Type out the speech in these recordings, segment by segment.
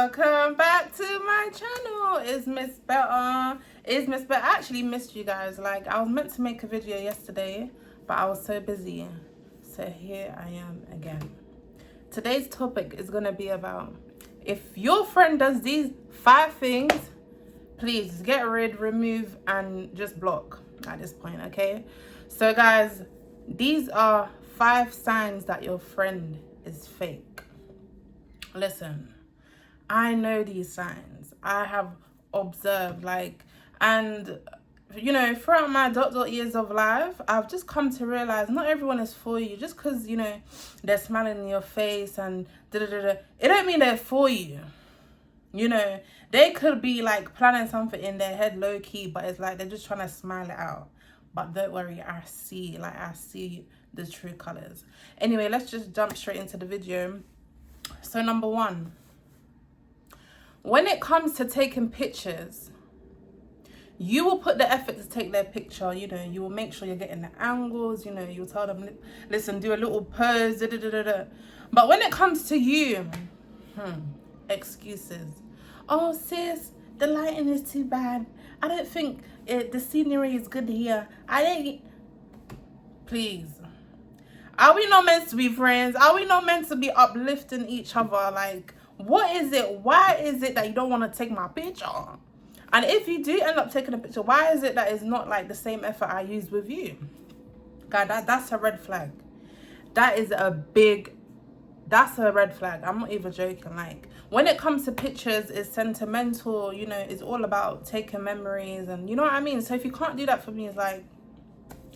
Welcome back to my channel. It's Miss Better. I actually missed you guys. Like, I was meant to make a video yesterday, but I was so busy. So here I am again. Today's topic is going to be about if your friend does these 5 things, please get rid, remove, and just block at this point, okay? So guys, these are 5 signs that your friend is fake. Listen, I know these signs. I have observed, and you know, throughout my dot years of life, I've just come to realize not everyone is for you. Just because, you know, they're smiling in your face and it don't mean they're for you. You know, they could be like planning something in their head low key, but it's like they're just trying to smile it out. But don't worry, I see the true colors. Anyway, let's just jump straight into the video. So number 1, when it comes to taking pictures, you will put the effort to take their picture. You know, you will make sure you're getting the angles. You know, you'll tell them, listen, do a little pose. But when it comes to you, excuses. Oh, sis, the lighting is too bad. I don't think the scenery is good here. Please. Are we not meant to be friends? Are we not meant to be uplifting each other? Like, what is it? Why is it that you don't want to take my picture? And if you do end up taking a picture, why is it that it's not like the same effort I used with you? God, that's a red flag. That's a red flag. I'm not even joking. Like, when it comes to pictures, it's sentimental, you know, it's all about taking memories and you know what I mean? So if you can't do that for me, it's like,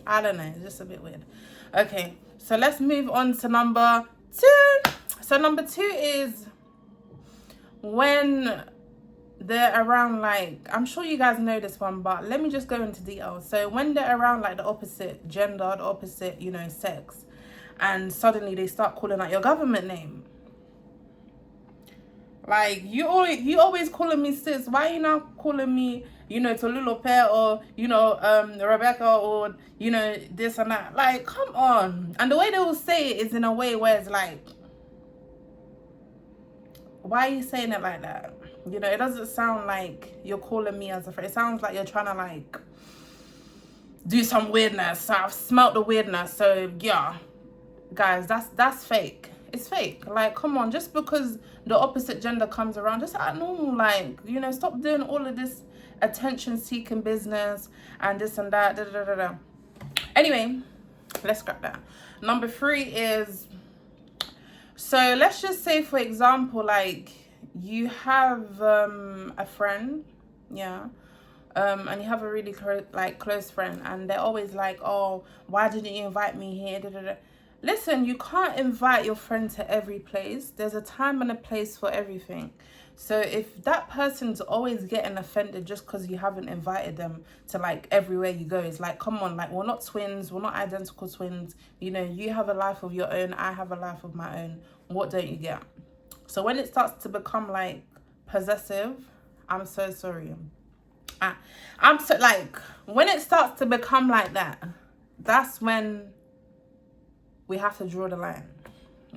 I don't know, it's just a bit weird. Okay, so let's move on to number 2. So number 2 is when they're around, like, I'm sure you guys know this one, but let me just go into detail. So when they're around like the opposite gender, the opposite, you know, sex, and suddenly they start calling out your government name. Like, you always calling me sis. Why are you not calling me, you know, Tolulope or, you know, Rebecca or, you know, this and that? Like, come on. And the way they will say it is in a way where it's like, why are you saying it like that? You know, it doesn't sound like you're calling me as a friend. It sounds like you're trying to, like, do some weirdness. So I've smelt the weirdness. So, yeah. Guys, that's fake. It's fake. Like, come on. Just because the opposite gender comes around, just act normal. Like, you know, stop doing all of this attention-seeking business and this and that. Anyway, let's scrap that. Number 3 is... So, let's just say, for example, like... you have a friend, yeah, and you have a really close friend, and they're always like, oh, why didn't you invite me here? Listen, you can't invite your friend to every place. There's a time and a place for everything. So if that person's always getting offended just because you haven't invited them to like everywhere you go, it's like, come on, like, we're not twins, we're not identical twins. You know, you have a life of your own, I have a life of my own. What don't you get? So when it starts to become like possessive, I'm so sorry. I'm so, like, when it starts to become like that, that's when we have to draw the line.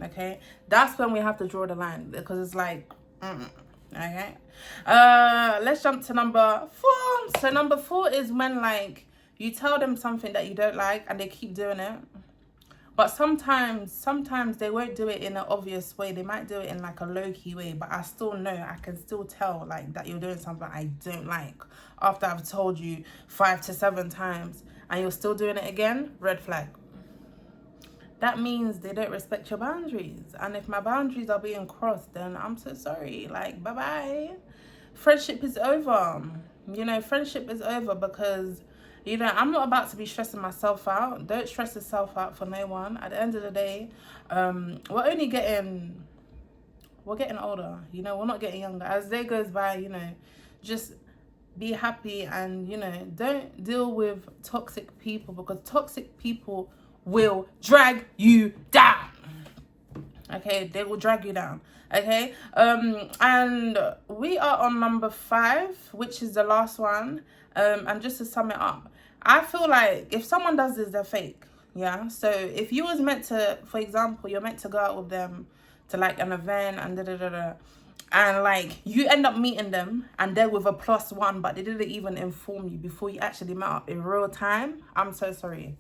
Okay? That's when we have to draw the line, because it's like, okay? Let's jump to number 4. So number 4 is when, like, you tell them something that you don't like and they keep doing it. But sometimes they won't do it in an obvious way. They might do it in like a low-key way. But I still know, I can still tell like that you're doing something I don't like. After I've told you 5 to 7 times and you're still doing it again, red flag. That means they don't respect your boundaries. And if my boundaries are being crossed, then I'm so sorry. Like, bye-bye. Friendship is over. You know, friendship is over because... you know, I'm not about to be stressing myself out. Don't stress yourself out for no one. At the end of the day, we're getting older. You know, we're not getting younger. As day goes by, you know, just be happy and, you know, don't deal with toxic people, because toxic people will drag you down. Okay, they will drag you down. Okay, and we are on number 5, which is the last one. And just to sum it up, I feel like if someone does this, they're fake. Yeah. So if you was meant to, for example, you're meant to go out with them to like an event and and like you end up meeting them and they're with a +1, but they didn't even inform you before you actually met up in real time, I'm so sorry.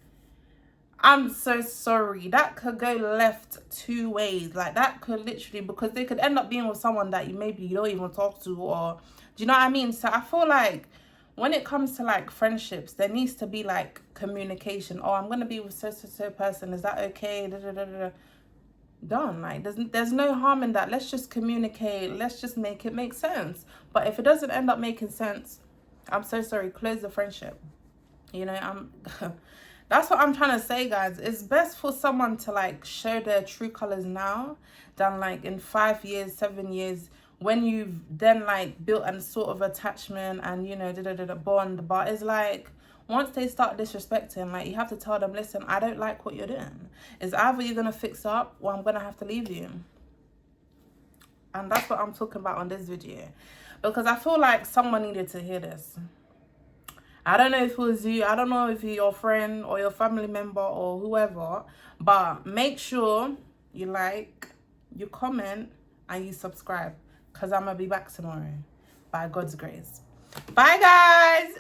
I'm so sorry. That could go left 2 ways. Like that could literally, because they could end up being with someone that you don't even talk to, or do you know what I mean? So I feel like when it comes to like friendships, there needs to be like communication. Oh, I'm gonna be with so person. Is that okay? Da, da, da, da. Done. Like there's no harm in that. Let's just communicate. Let's just make it make sense. But if it doesn't end up making sense, I'm so sorry. Close the friendship. You know, that's what I'm trying to say, guys. It's best for someone to like show their true colors now than like in 5 years, 7 years, when you've then like built a sort of attachment and, you know, bond. But it's like once they start disrespecting, like you have to tell them, listen, I don't like what you're doing. It's either you're gonna fix up or I'm gonna have to leave you. And that's what I'm talking about on this video, because I feel like someone needed to hear this. I don't know if it was you. I don't know if you're your friend or your family member or whoever. But make sure you like, you comment, and you subscribe. Because I'm going to be back tomorrow. By God's grace. Bye, guys.